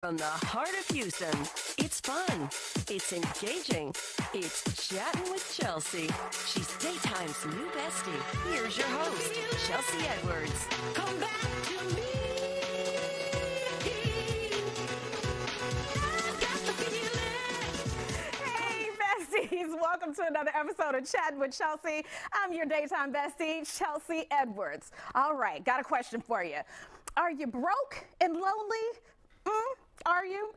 From the heart of Houston, it's fun, it's engaging, it's Chattin' with Chelsea. She's daytime's new bestie. Here's your host, Chelsea Edwards. Come back to me. I've got the feeling. Hey, besties. Welcome to another episode of Chattin' with Chelsea. I'm your daytime bestie, Chelsea Edwards. All right, got a question for you. Are you broke and lonely? Are you?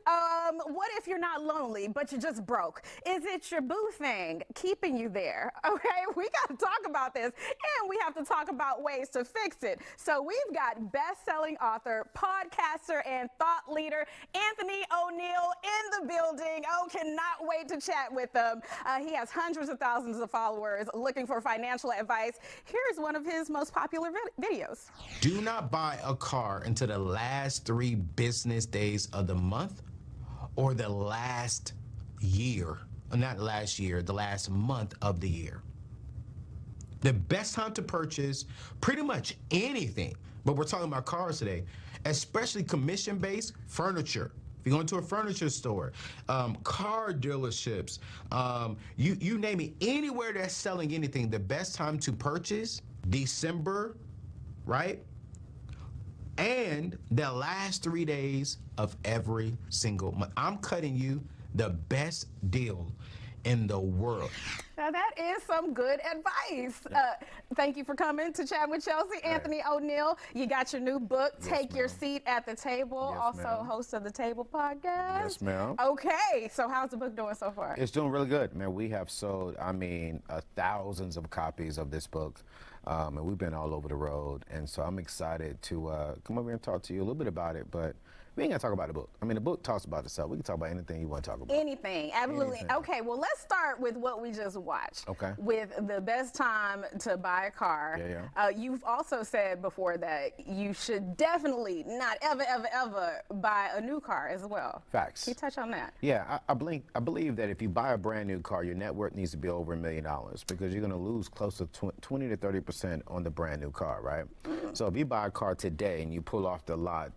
What if you're not lonely, but you're just broke? Is it your boo thing keeping you there? Okay, we got to talk about this, and we have to talk about ways to fix it. So we've got best-selling author, podcaster, and thought leader Anthony O'Neill in the building. Oh, cannot wait to chat with him. He has hundreds of thousands of followers looking for financial advice. Here's one of his most popular videos. Do not buy a car until the last 3 business days of the month or the last year, not last year, the last month of the year. The best time to purchase pretty much anything, but we're talking about cars today, especially commission-based furniture. If you go into a furniture store, car dealerships, you name it, anywhere that's selling anything, the best time to purchase, December, right? And the last 3 days of every single month. I'm cutting you the best deal in the world. Now that is some good advice. Thank you for coming to Chat with Chelsea. Anthony O'Neill, you got your new book, Take Your Seat at the Table, Yes, also ma'am. host of the Table podcast. Yes, ma'am. Okay, so how's the book doing so far? It's doing really good, man. We have sold, thousands of copies of this book, and we've been all over the road. And so I'm excited to come over here and talk to you a little bit about it, but we ain't gonna talk about the book. I mean, the book talks about itself. We can talk about anything you want to talk about. Anything, absolutely. Anything. Okay, well, let's start with what we just watched. Okay. With the best time to buy a car. Yeah. You've also said before that you should definitely not ever, ever, ever buy a new car as well. Facts. Can you touch on that? Yeah, I believe that if you buy a brand new car, your net worth needs to be over $1 million because you're going to lose close to 20 to 30% on the brand new car, right? So if you buy a car today and you pull off the lot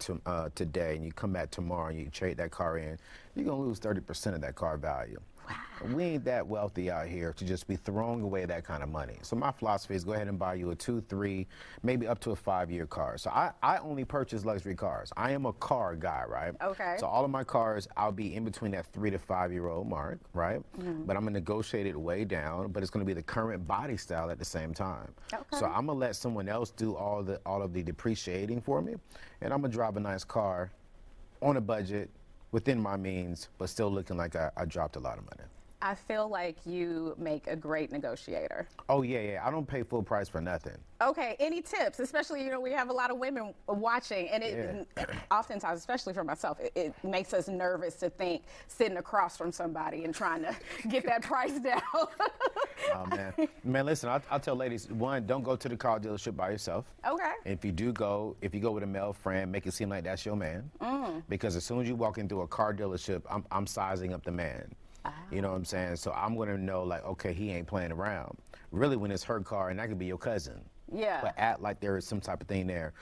today and you come back tomorrow and you trade that car in, you're going to lose 30% of that car value. Wow. We ain't that wealthy out here to just be throwing away that kind of money. So my philosophy is go ahead and buy you a 2, 3, maybe up to a 5-year car. So I only purchase luxury cars. I am a car guy, right? Okay. So all of my cars, I'll be in between that 3 to 5-year-old mark, right? But I'm gonna negotiate it way down, but it's gonna be the current body style at the same time. Okay. So I'm gonna let someone else do all of the depreciating for me, and I'm gonna drive a nice car on a budget, within my means, but still looking like I dropped a lot of money. I feel like you make a great negotiator. Oh, yeah. I don't pay full price for nothing. Okay, any tips? Especially, we have a lot of women watching, and it oftentimes, especially for myself, it makes us nervous to think sitting across from somebody and trying to get that price down. Oh, man. Man, listen, I'll tell ladies, one, don't go to the car dealership by yourself. Okay. If you go with a male friend, make it seem like that's your man. Because as soon as you walk into a car dealership, I'm sizing up the man. You know what I'm saying? So I'm going to know, like, okay, he ain't playing around. Really, when it's her car, and that could be your cousin. Yeah. But act like there is some type of thing there.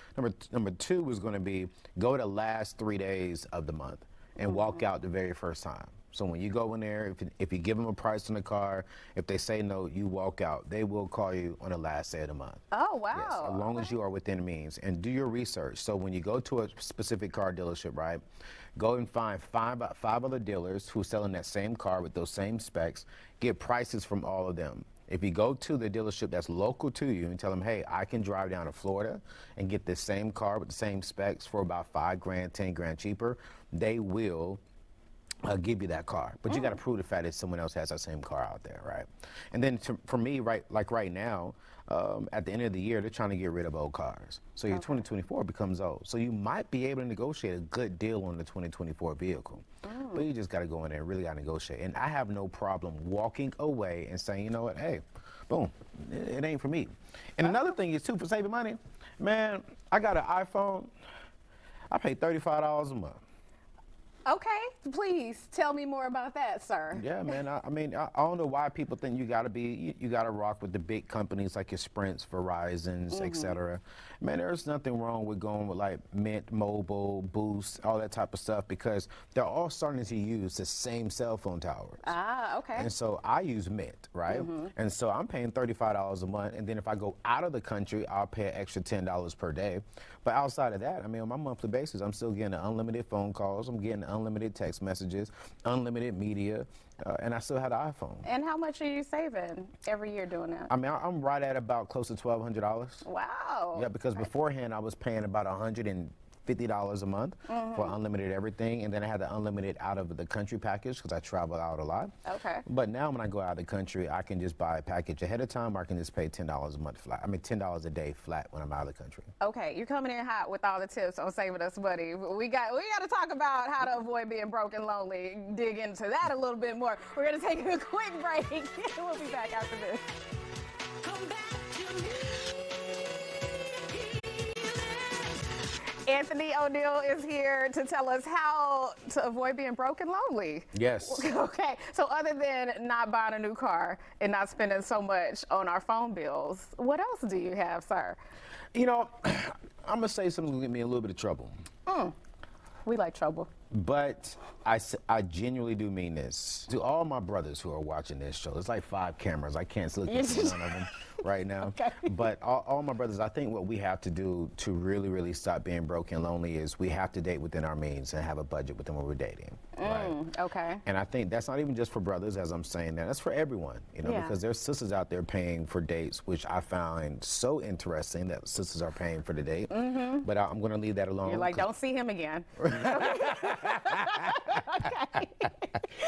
Number 2 is going to be go the last 3 days of the month and walk out the very first time. So when you go in there, if you give them a price on the car, if they say no, you walk out. They will call you on the last day of the month. Oh, wow. Yes, as long as you are within means. And do your research. So when you go to a specific car dealership, right, go and find five other dealers who are selling that same car with those same specs. Get prices from all of them. If you go to the dealership that's local to you and tell them, hey, I can drive down to Florida and get this same car with the same specs for about $5 grand, 10 grand cheaper, they will give you that car. But you got to prove the fact that someone else has that same car out there, right? And then for me, right now, at the end of the year, they're trying to get rid of old cars. So your 2024 becomes old. So you might be able to negotiate a good deal on the 2024 vehicle. But you just got to go in there and really got to negotiate. And I have no problem walking away and saying, you know what, hey, boom, it ain't for me. And another thing is, too, for saving money, man, I got an iPhone. I pay $35 a month. Okay, please tell me more about that, sir. Yeah, man. I mean, I don't know why people think you gotta you gotta rock with the big companies like your Sprints, Verizons, etc. Man, there's nothing wrong with going with like Mint Mobile, Boost, all that type of stuff because they're all starting to use the same cell phone towers. Ah, okay. And so I use Mint, right? And so I'm paying $35 a month, and then if I go out of the country, I'll pay an extra $10 per day. But outside of that, I mean, on my monthly basis, I'm still getting unlimited phone calls, I'm getting unlimited text messages, unlimited media, and I still have the iPhone. And how much are you saving every year doing that? I mean, I'm right at about close to $1,200. Wow. Yeah, because beforehand I was paying about $150 a month for unlimited everything, and then I had the unlimited out of the country package because I travel out a lot. Okay. But now when I go out of the country, I can just buy a package ahead of time, or I can just pay $10 a month flat. I mean, $10 a day flat when I'm out of the country. Okay, you're coming in hot with all the tips on saving us money. We got to talk about how to avoid being broke and lonely. Dig into that a little bit more. We're gonna take a quick break. We'll be back after this. Come back to me. Anthony O'Neill is here to tell us how to avoid being broke and lonely. Yes. Okay, so other than not buying a new car and not spending so much on our phone bills, what else do you have, sir? You know, I'm gonna say something that's gonna get me in a little bit of trouble. We like trouble. But I genuinely do mean this. To all my brothers who are watching this show, it's like 5 cameras. I can't look at none of them right now. Okay. But all my brothers, I think what we have to do to really, really stop being broke and lonely is we have to date within our means and have a budget within what we're dating. Right? Okay. And I think that's not even just for brothers, as I'm saying that. That's for everyone, you know, Yeah. because there's sisters out there paying for dates, which I find so interesting that sisters are paying for the date. But I'm going to leave that alone. You're like, don't see him again.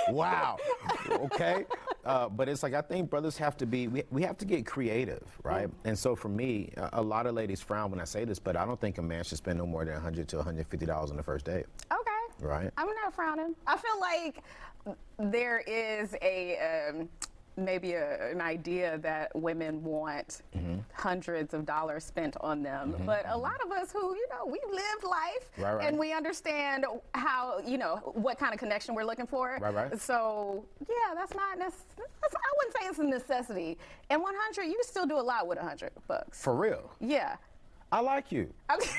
Wow. Okay. But it's like, I think brothers have to be, we have to get creative, right? And so for me, a lot of ladies frown when I say this, but I don't think a man should spend no more than $100 to $150 on the first date. Okay. Right. I'm not frowning. I feel like there is maybe an idea that women want hundreds of dollars spent on them. But a lot of us who, you know, we lived life Right. and we understand how, you know, what kind of connection we're looking for. Right. So, yeah, that's not necessary. I wouldn't say it's a necessity. And 100, you can still do a lot with $100. For real. Yeah. I like you. Okay.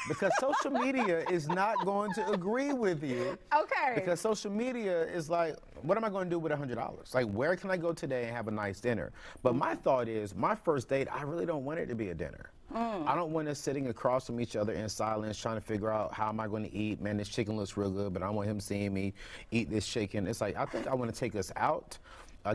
Because social media is not going to agree with you. Okay. Because social media is like, what am I going to do with $100? Like, where can I go today and have a nice dinner? But my thought is, my first date, I really don't want it to be a dinner. I don't want us sitting across from each other in silence, trying to figure out how am I going to eat. Man, this chicken looks real good, but I don't want him seeing me eat this chicken. It's like, I think I want to take us out.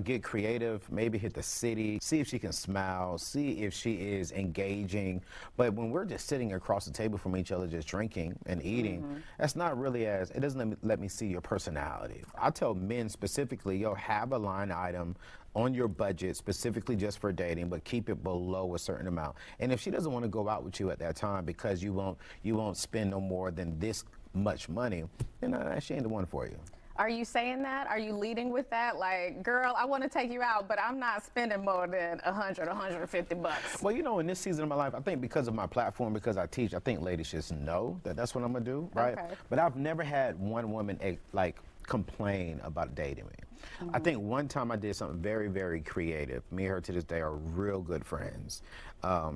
Get creative, maybe hit the city, see if she can smile, see if she is engaging. But when we're just sitting across the table from each other, just drinking and eating, that's not really it doesn't let me see your personality. I tell men specifically, have a line item on your budget specifically just for dating, but keep it below a certain amount. And if she doesn't want to go out with you at that time because you won't spend no more than this much money, then she ain't the one for you. Are you saying that? Are you leading with that? Like, girl, I want to take you out, but I'm not spending more than $150. Well, you know, in this season of my life, I think because of my platform, because I teach, I think ladies just know that that's what I'm going to do, right? Okay. But I've never had one woman, like, complain about dating me. I think one time I did something very, very creative. Me and her to this day are real good friends.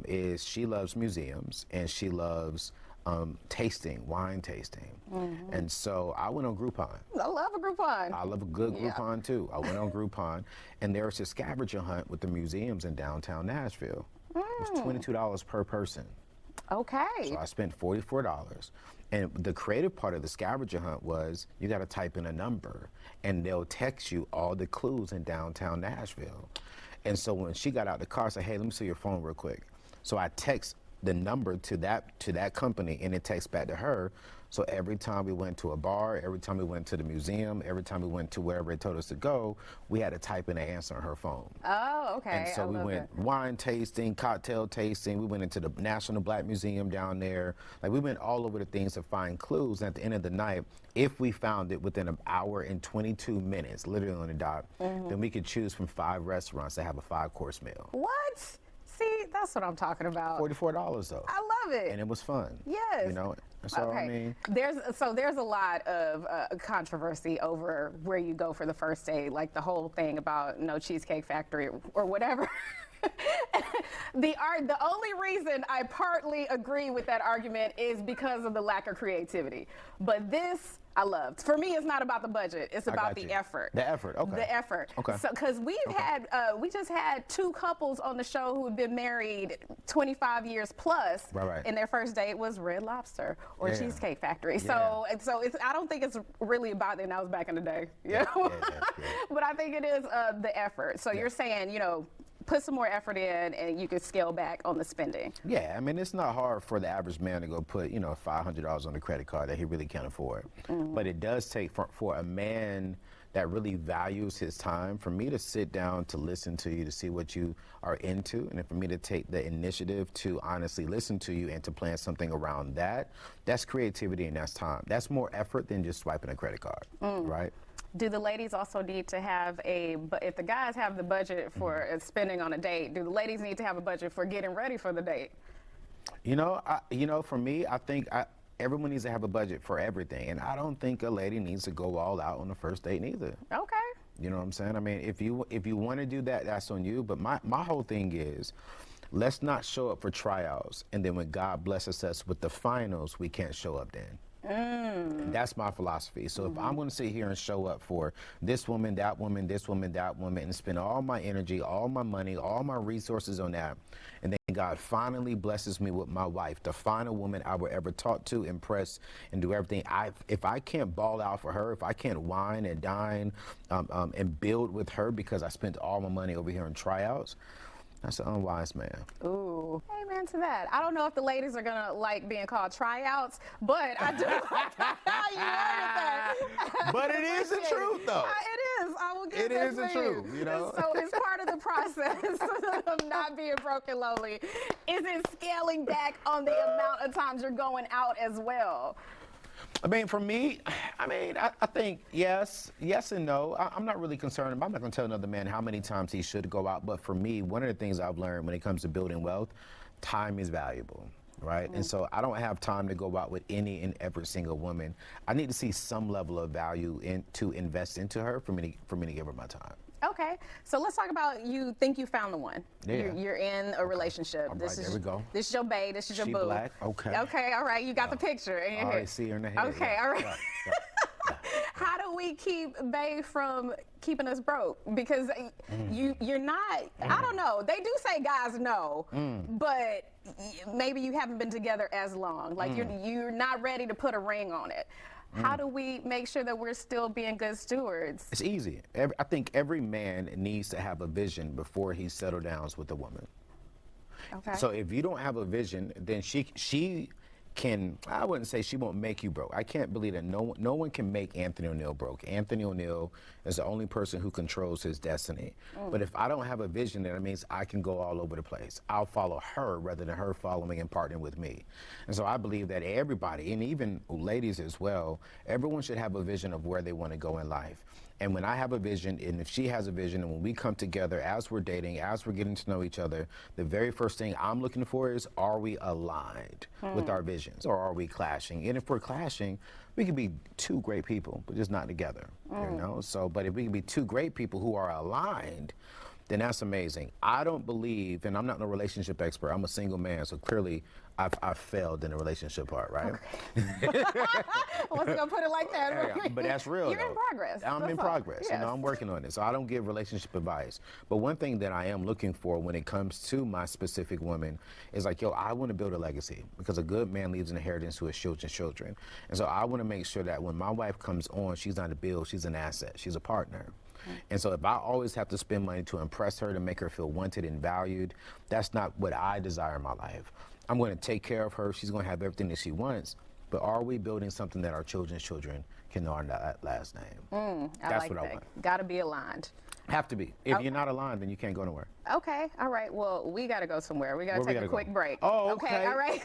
Is she loves museums and she loves wine tasting. And so I went on Groupon. I love a Groupon. I love a good Groupon too. I went on Groupon and there was a scavenger hunt with the museums in downtown Nashville. It was $22 per person. Okay. So I spent $44. And the creative part of the scavenger hunt was you got to type in a number and they'll text you all the clues in downtown Nashville. And so when she got out the car, I said, hey, let me see your phone real quick. So I text the number to that company and it texts back to her. So every time we went to a bar, every time we went to the museum, every time we went to wherever it told us to go, we had to type in an answer on her phone. Oh, okay. And so we went wine tasting, cocktail tasting. We went into the National Black Museum down there. Like, we went all over the things to find clues. And at the end of the night, if we found it within an hour and 22 minutes, literally on the dot, then we could choose from 5 restaurants to have a 5-course meal. What? See, that's what I'm talking about. $44 though. I love it. And it was fun. Yes. You know? So, I mean, there's a lot of controversy over where you go for the first date, like the whole thing about no Cheesecake Factory or whatever. The only reason I partly agree with that argument is because of the lack of creativity. But this I loved. For me, it's not about the budget. It's about the effort. The effort, okay. The effort. Okay. So, because we just had 2 couples on the show who had been married 25 years plus, right. and their first date was Red Lobster or Cheesecake Factory. Yeah. So I don't think it's really about that. And that was back in the day. Yeah. But I think it is the effort. So you're saying, put some more effort in and you could scale back on the spending. Yeah, I mean, it's not hard for the average man to go put, $500 on the credit card that he really can't afford. Mm-hmm. But it does take for a man that really values his time, for me to sit down to listen to you, to see what you are into, and for me to take the initiative to honestly listen to you and to plan something around that, that's creativity and that's time. That's more effort than just swiping a credit card, right? Do the ladies also need to have if the guys have the budget for spending on a date, do the ladies need to have a budget for getting ready for the date? For me, I think everyone needs to have a budget for everything. And I don't think a lady needs to go all out on the first date neither. Okay. You know what I'm saying? I mean, if you want to do that, that's on you. But my whole thing is, let's not show up for tryouts. And then when God blesses us with the finals, we can't show up then. And that's my philosophy. So if I'm going to sit here and show up for this woman, that woman, this woman, that woman, and spend all my energy, all my money, all my resources on that, and then God finally blesses me with my wife, the final woman I will ever talk to, impress, and do everything. If I can't ball out for her, if I can't wine and dine and build with her because I spent all my money over here on tryouts, that's an unwise man. Ooh, amen to that. I don't know if the ladies are gonna like being called tryouts, but I do like how you worded that. But it is the truth, though. It is. I will give it that is the to truth, you. So it's part of the process of not being broke and lonely. Is it scaling back on the amount of times you're going out as well? I mean, for me, I think yes and no. I'm not really concerned. I'm not going to tell another man how many times he should go out. But for me, one of the things I've learned when it comes to building wealth, time is valuable, right? And so I don't have time to go out with any and every single woman. I need to see some level of value to invest into her for me to give her my time. Okay, so let's talk about you think you found the one. Yeah. You're in a relationship. All right, there we go. This is your bae, this is your She boo. black, okay. Okay, all right, you got the picture. In your I already head. see her in the head. Okay, yeah. all right. Yeah. How do we keep bae from keeping us broke? Because you're not, I don't know. They do say guys know, but maybe you haven't been together as long. Like you're not ready to put a ring on it. How do we make sure that we're still being good stewards? It's easy. I think every man needs to have a vision before he settles down with a woman. Okay. So if you don't have a vision, then she can, I wouldn't say she won't make you broke. I can't believe that no one can make Anthony O'Neal broke. Anthony O'Neal is the only person who controls his destiny. But if I don't have a vision, then it means I can go all over the place. I'll follow her rather than her following and partnering with me. And so I believe that everybody, and even ladies as well, everyone should have a vision of where they want to go in life. And when I have a vision, and if she has a vision, and when we come together as we're dating, as we're getting to know each other, the very first thing I'm looking for is, are we aligned with our visions, or are we clashing? And if we're clashing, we can be 2 great people, but just not together, you know? So, but if we can be 2 great people who are aligned, then that's amazing. I don't believe, and I'm not a relationship expert, I'm a single man, so clearly I've failed in the relationship part, right? Okay. I wasn't gonna put it like that. Yeah, but that's real. You're in progress. I'm in progress. Yes. I'm working on it. So I don't give relationship advice. But one thing that I am looking for when it comes to my specific woman is like, I want to build a legacy, because a good man leaves an inheritance to his children's children. And so I want to make sure that when my wife comes on, she's not a bill, she's an asset, she's a partner. And so if I always have to spend money to impress her, to make her feel wanted and valued, that's not what I desire in my life. I'm going to take care of her. She's going to have everything that she wants. But are we building something that our children's children can know our last name? That's what I want. Got to be aligned. Have to be. If you're not aligned, then you can't go nowhere. Okay. All right. Well, we got to go somewhere. We got to take a quick break. Oh, okay. All right.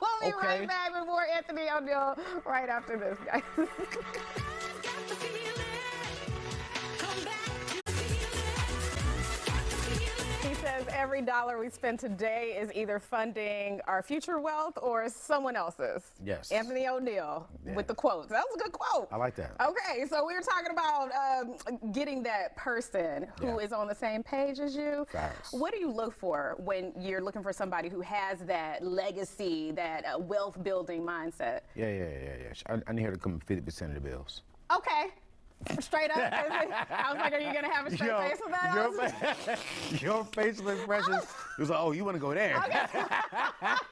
We'll be right back before Anthony O'Neal right after this, guys. He says every every dollar we spend today is either funding our future wealth or someone else's. Yes. Anthony O'Neill Yeah. with the quotes. That was a good quote. I like that. Okay, so we were talking about getting that person who is on the same page as you. Facts. What do you look for when you're looking for somebody who has that legacy, that wealth building mindset? Yeah. I need her to come 50% of the bills. Okay. Straight up. I was like, are you going to have a straight face with that? Your facial expressions, it was like, oh, you want to go there. Okay.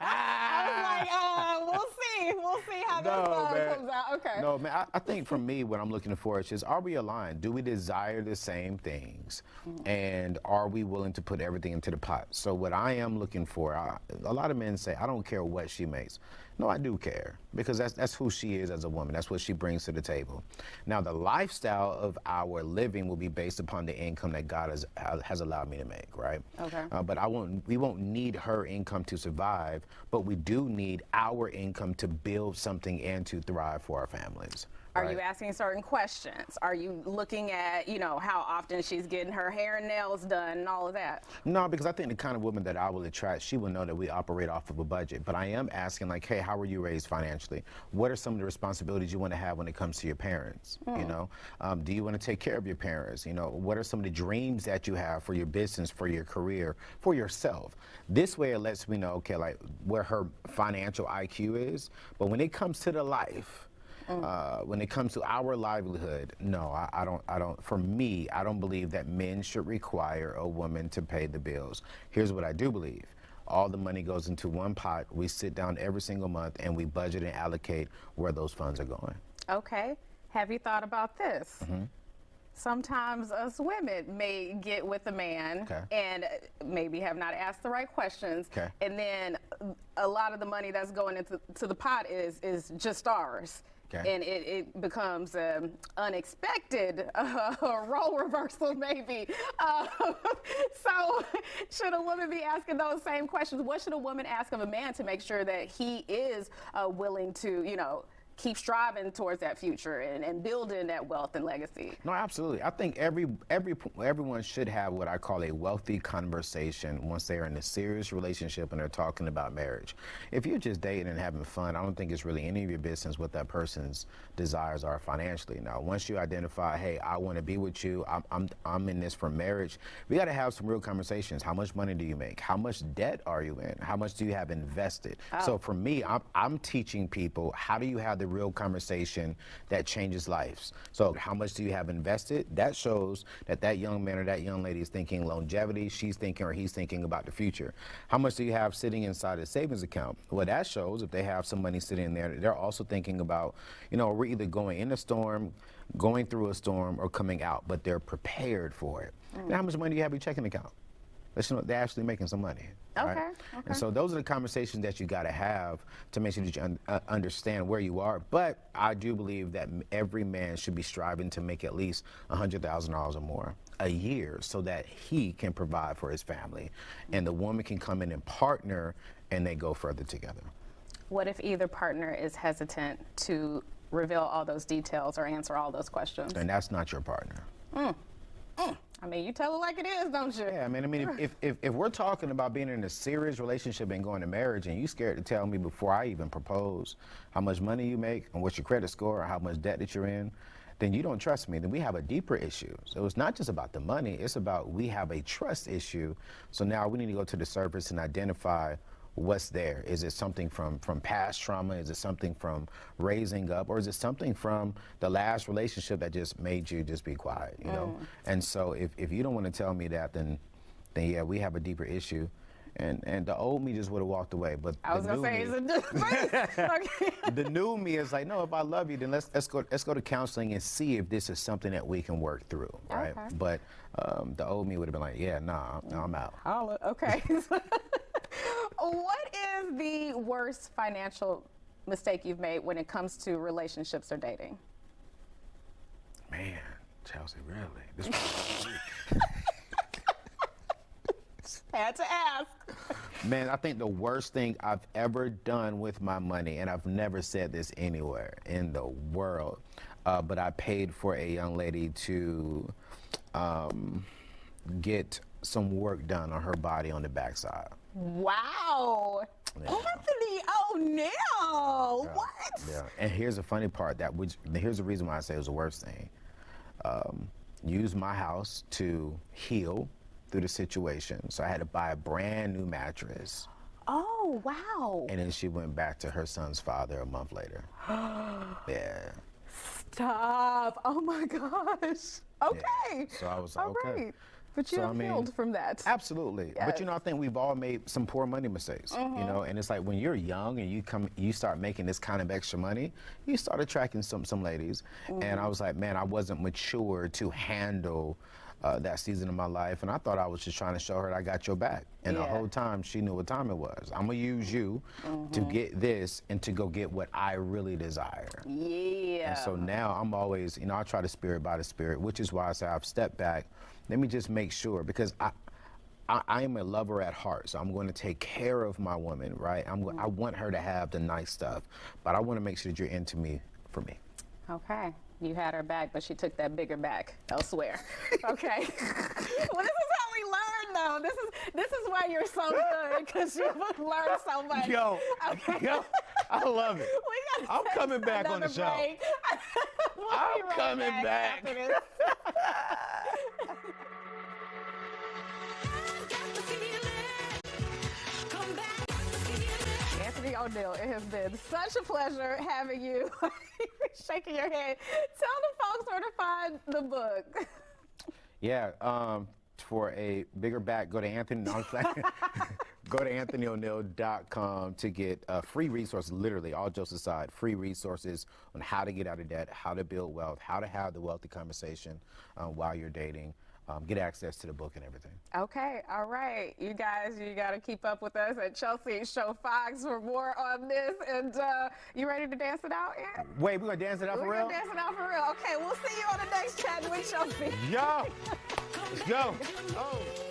I was like, we'll see how this comes out. Okay. No, man, I think for me, what I'm looking for is just, are we aligned? Do we desire the same things? And are we willing to put everything into the pot? So what I am looking for, a lot of men say, I don't care what she makes. No, I do care, because that's who she is as a woman. That's what she brings to the table. Now, the lifestyle of our living will be based upon the income that God has allowed me to make, right? Okay. But we won't need her income to survive, but we do need our income to build something and to thrive for our families. Are you asking certain questions? Are you looking at, how often she's getting her hair and nails done and all of that? No, because I think the kind of woman that I will attract, she will know that we operate off of a budget. But I am asking, like, hey, how were you raised financially? What are some of the responsibilities you want to have when it comes to your parents? Do you want to take care of your parents? What are some of the dreams that you have for your business, for your career, for yourself? This way it lets me know, okay, like where her financial IQ is. But when it comes to the life, when it comes to our livelihood, no, I don't. For me, I don't believe that men should require a woman to pay the bills. Here's what I do believe. All the money goes into one pot. We sit down every single month and we budget and allocate where those funds are going. Okay. Have you thought about this? Sometimes us women may get with a man and maybe have not asked the right questions. And then a lot of the money that's going into the pot is just ours. And it becomes unexpected role reversal, maybe. So should a woman be asking those same questions? What should a woman ask of a man to make sure that he is willing to, keep striving towards that future and building that wealth and legacy? No, absolutely. I think everyone should have what I call a wealthy conversation once they are in a serious relationship and they're talking about marriage. If you're just dating and having fun, I don't think it's really any of your business what that person's desires are financially. Now, once you identify, hey, I want to be with you, I'm in this for marriage, we got to have some real conversations. How much money do you make? How much debt are you in? How much do you have invested? So for me, I'm teaching people, how do you have the real conversation that changes lives? So how much do you have invested? That shows that young man or that young lady is thinking longevity, she's thinking or he's thinking about the future. How much do you have sitting inside a savings account? Well, that shows if they have some money sitting in there, they're also thinking about, we're either going in a storm, going through a storm, or coming out, but they're prepared for it. And how much money do you have in your checking account? They're actually making some money. Right? Okay. And so those are the conversations that you got to have to make sure that you understand where you are. But I do believe that every man should be striving to make at least $100,000 or more a year so that he can provide for his family. And the woman can come in and partner and they go further together. What if either partner is hesitant to reveal all those details or answer all those questions? And that's not your partner. I mean, you tell it like it is, don't you? Yeah, I mean, if we're talking about being in a serious relationship and going to marriage, and you scared to tell me before I even propose how much money you make and what's your credit score or how much debt that you're in, then you don't trust me. Then we have a deeper issue. So it's not just about the money. It's about we have a trust issue. So now we need to go to the surface and identify what's there. Is it something from past trauma? Is it something from raising up? Or is it something from the last relationship that just made you just be quiet, And so if you don't want to tell me that, then yeah, we have a deeper issue. And the old me just would have walked away. But I was going to say, it's a difference. Okay. The new me is like, no, if I love you, then let's go to counseling and see if this is something that we can work through, right? Okay. But the old me would have been like, yeah, nah, I'm out. Okay. What is the worst financial mistake you've made when it comes to relationships or dating? Man, Chelsea, really? This Had to ask. Man, I think the worst thing I've ever done with my money, and I've never said this anywhere in the world, but I paid for a young lady to get some work done on her body on the backside. Wow. Yeah. Anthony O'Neal. Yeah. What? Yeah. And here's the funny part, here's the reason why I say it was the worst thing. Used my house to heal through the situation. So I had to buy a brand new mattress. Oh, wow. And then she went back to her son's father a month later. Yeah. Stop. Oh my gosh. Okay. Yeah. So I was like, All okay. right. But you So, have healed from that. Absolutely. Yes. But you know, I think we've all made some poor money mistakes. You know, and it's like when you're young and you start making this kind of extra money, you start attracting some ladies. And I was like, man, I wasn't mature to handle that season of my life, and I thought I was just trying to show her that I got your back. And the whole time, she knew what time it was. I'm gonna use you to get this and to go get what I really desire. Yeah. And so now I'm always, you know, I try to spirit by the spirit, which is why I say I've stepped back. Let me just make sure, because I am a lover at heart, so I'm going to take care of my woman, right? I want her to have the nice stuff, but I want to make sure that you're into me for me. Okay. You had her back, but she took that bigger back elsewhere. Okay. Well, this is how we learn, though. This is why you're so good, because you learn so much. Yo, okay. yo, I love it. I'm coming back on the show. We'll I'm be right coming back. after this. Anthony O'Neal, it has been such a pleasure having you. Shaking your head. Tell the folks where to find the book. Yeah, for a bigger back, go to Anthony. No, go to AnthonyO'Neal.com to get free resources, literally, all jokes aside, free resources on how to get out of debt, how to build wealth, how to have the wealthy conversation while you're dating. Get access to the book and everything. Okay, all right. You guys, you got to keep up with us at Chelsea Show Fox for more on this. And you ready to dance it out, Ant? Wait, we're going to dance it out for real? We're going to dance it out for real. Okay, we'll see you on the next Chat with Chelsea. Yo, let's go. Oh.